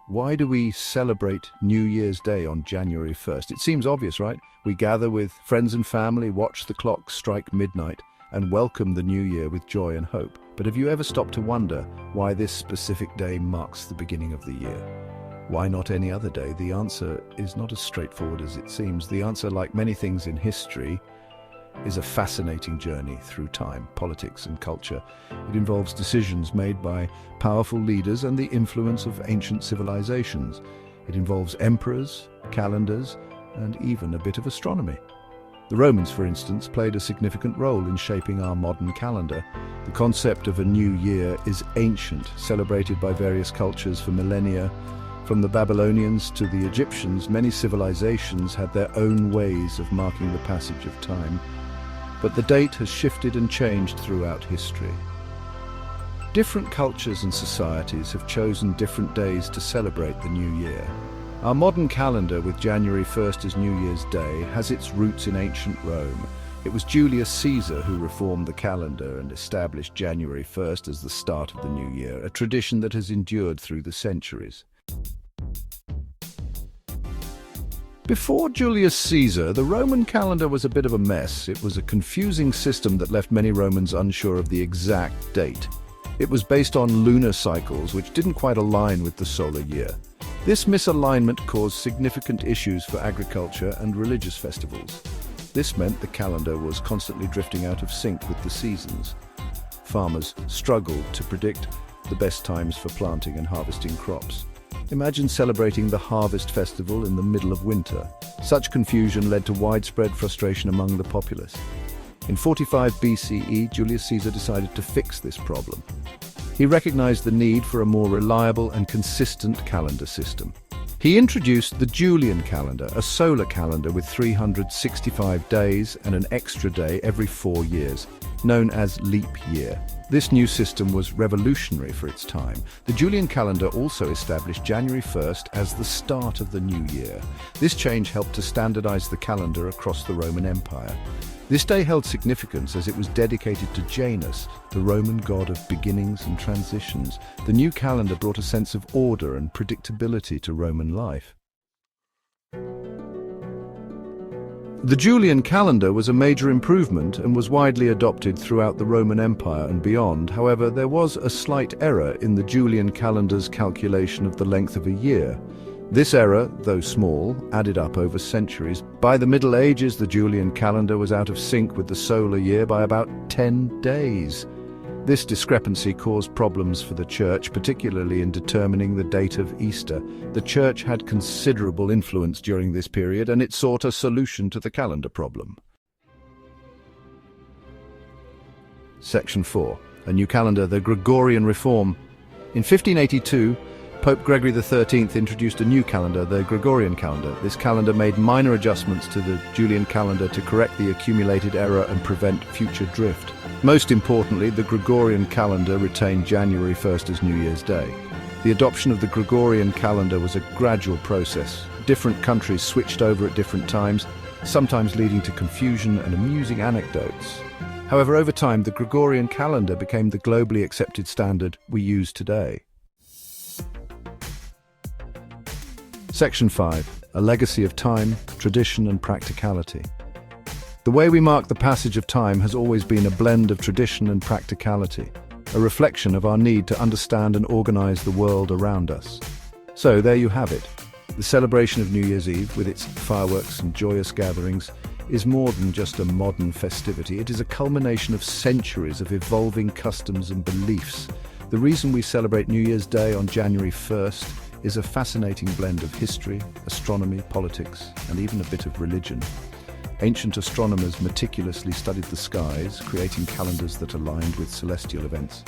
Why do we celebrate New Year's Day on January 1st? It seems obvious, right? We gather with friends and family, watch the clock strike midnight, and welcome the new year with joy and hope. But have you ever stopped to wonder why this specific day marks the beginning of the year? Why not any other day? The answer is not as straightforward as it seems. The answer, like many things in history, is a fascinating journey through time, politics and culture. It involves decisions made by powerful leaders and the influence of ancient civilizations. It involves emperors, calendars, and even a bit of astronomy. The Romans, for instance, played a significant role in shaping our modern calendar. The concept of a new year is ancient, celebrated by various cultures for millennia. From the Babylonians to the Egyptians, many civilizations had their own ways of marking the passage of time. But the date has shifted and changed throughout history. Different cultures and societies have chosen different days to celebrate the new year. Our modern calendar, with January 1st as New Year's Day, has its roots in ancient Rome. It was Julius Caesar who reformed the calendar and established January 1st as the start of the new year, a tradition that has endured through the centuries. Before Julius Caesar, the Roman calendar was a bit of a mess. It was a confusing system that left many Romans unsure of the exact date. It was based on lunar cycles, which didn't quite align with the solar year. This misalignment caused significant issues for agriculture and religious festivals. This meant the calendar was constantly drifting out of sync with the seasons. Farmers struggled to predict the best times for planting and harvesting crops. Imagine celebrating the harvest festival in the middle of winter. Such confusion led to widespread frustration among the populace. In 45 BCE, Julius Caesar decided to fix this problem. He recognized the need for a more reliable and consistent calendar system. He introduced the Julian calendar, a solar calendar with 365 days and an extra day every 4 years, known as leap year. This new system was revolutionary for its time. The Julian calendar also established January 1st as the start of the new year. This change helped to standardize the calendar across the Roman Empire. This day held significance as it was dedicated to Janus, the Roman god of beginnings and transitions. The new calendar brought a sense of order and predictability to Roman life. The Julian calendar was a major improvement and was widely adopted throughout the Roman Empire and beyond. However, there was a slight error in the Julian calendar's calculation of the length of a year. This error, though small, added up over centuries. By the Middle Ages, the Julian calendar was out of sync with the solar year by about 10 days. This discrepancy caused problems for the Church, particularly in determining the date of Easter. The Church had considerable influence during this period, and it sought a solution to the calendar problem. Section 4. A new calendar, the Gregorian Reform. In 1582, Pope Gregory XIII introduced a new calendar, the Gregorian calendar. This calendar made minor adjustments to the Julian calendar to correct the accumulated error and prevent future drift. Most importantly, the Gregorian calendar retained January 1st as New Year's Day. The adoption of the Gregorian calendar was a gradual process. Different countries switched over at different times, sometimes leading to confusion and amusing anecdotes. However, over time, the Gregorian calendar became the globally accepted standard we use today. Section 5. A legacy of time, tradition and practicality. The way we mark the passage of time has always been a blend of tradition and practicality, a reflection of our need to understand and organize the world around us. So there you have it. The celebration of New Year's Eve, with its fireworks and joyous gatherings, is more than just a modern festivity. It is a culmination of centuries of evolving customs and beliefs. The reason we celebrate New Year's Day on January 1st is a fascinating blend of history, astronomy, politics, and even a bit of religion. Ancient astronomers meticulously studied the skies, creating calendars that aligned with celestial events.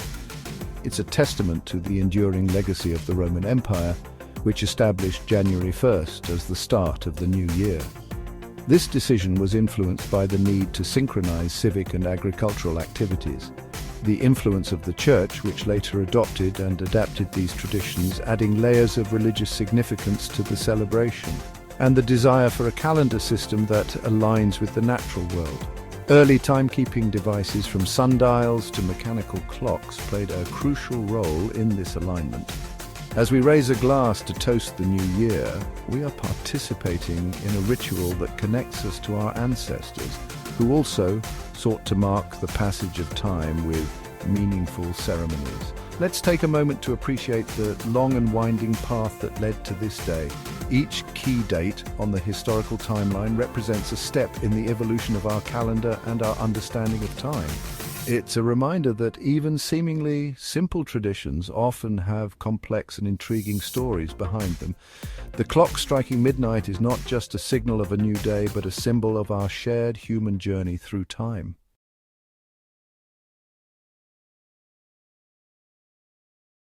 It's a testament to the enduring legacy of the Roman Empire, which established January 1st as the start of the new year. This decision was influenced by the need to synchronize civic and agricultural activities. The influence of the Church, which later adopted and adapted these traditions, adding layers of religious significance to the celebration, and the desire for a calendar system that aligns with the natural world. Early timekeeping devices, from sundials to mechanical clocks, played a crucial role in this alignment. As we raise a glass to toast the new year, we are participating in a ritual that connects us to our ancestors, who also sought to mark the passage of time with meaningful ceremonies. Let's take a moment to appreciate the long and winding path that led to this day. Each key date on the historical timeline represents a step in the evolution of our calendar and our understanding of time. It's a reminder that even seemingly simple traditions often have complex and intriguing stories behind them. The clock striking midnight is not just a signal of a new day, but a symbol of our shared human journey through time.